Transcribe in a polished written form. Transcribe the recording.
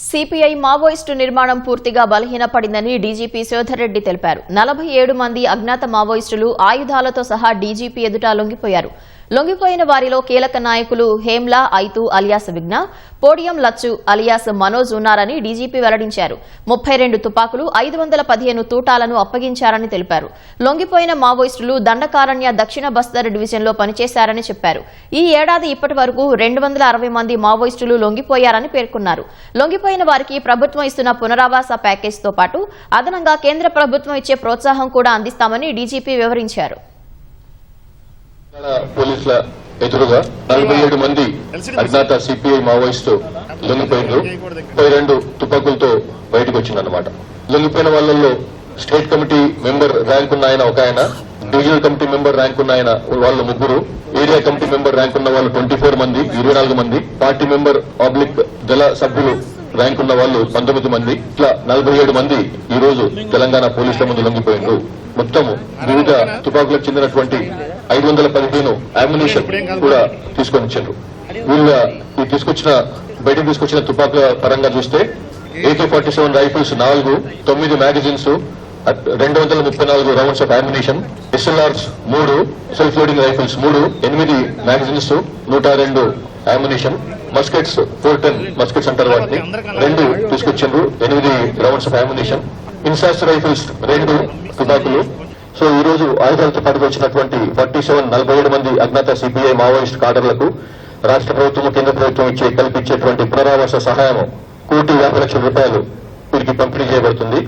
CPI Maoist నిర్మాణం పూర్తిగా బలహీనపడిందని DGP Sridhar Reddy తెలిపారు. 47 మంది అజ్ఞాత మావోయిస్టులు ఆయుధాలతో సహా డీజీపీ ఎదుట లొంగిపోయారు. లొంగిపోయిన వారిలో కీలక నాయకులు హేమ్లా ఐతు అలియాస్ విఘ్న, పోడియం లచ్చు అలియాస్ మనోజ్ ఉన్నారని డీజీపీ వెల్లడించారు. 32 తుపాకులు, 515 తూటాలను అప్పగించారని తెలిపారు. లొంగిపోయిన మావోయిస్టులు దండకారణ్య దక్షిణ బస్తర్ డివిజన్లో పనిచేశారని చెప్పారు. ఈ ఏడాది ఇప్పటి వరకు 260 మంది మావోయిస్టులు లొంగిపోయారని పేర్కొన్నారు. లొంగిపోయిన వారికి ప్రభుత్వం ఇస్తున్న పునరావాస ప్యాకేజీతో పాటు అదనంగా కేంద్ర ప్రభుత్వం ఇచ్చే ప్రోత్సాహం కూడా అందిస్తామని డీజీపీ వివరించారు. పోలీసుల ఎదురుగా 47 మంది అజ్ఞాత సిపిఐ మావోయిస్టు లొంగిపోయినారు. 32 తుపాకులతో బయటకు వచ్చిందన్నమాట. లొంగిపోయిన వాళ్ళల్లో స్టేట్ కమిటీ మెంబర్ ర్యాంక్ ఉన్న ఆయన ఒక ఆయన, డివిజనల్ కమిటీ మెంబర్ ర్యాంక్ ఉన్న ఆయన వాళ్ళు 3, ఏరియా కమిటీ మెంబర్ ర్యాంక్ ఉన్న వాళ్ళు 24 మంది, 24 మంది, పార్టీ మెంబర్ ఆబ్లిక్ దళ సభ్యులు ర్యాంక్ ఉన్న వాళ్ళు 19 మంది, ఇట్లా 47 మంది ఈ రోజు తెలంగాణ పోలీసుల ముందు లొంగిపోయిండ్రు. మొత్తం వివిధ తుపాకులకు చెందినటువంటి 515 అమ్యునిషన్ కూడా తీసుకొని వచ్చారు. వీళ్ళ బయటకు తీసుకొచ్చిన తుపాకుల పరంగా చూస్తే AK-47 rifles 4, 9 magazines, 234 rounds of ammunition, SLRs 3, self loading rifles 3, 8 magazines, 102 ammunition, muskets 410 muskets అంటారు వాటిని 2 తీసుకొచ్చిండ్రు, 8 rounds of ammunition, INSAS rifles 2 తుపాకులు. సో ఈ రోజు ఆయుధాలతో పాటు వచ్చినటువంటి 47 మంది అజ్ఞాత సిపిఐ మావోయిస్ట్ కాడర్లకు రాష్ట్ర ప్రభుత్వం, కేంద్ర ప్రభుత్వం కల్పించేటువంటి పునరావాస సహాయం ₹1,50,00,000 వీరికి పంపిణీ చేయబడుతుంది.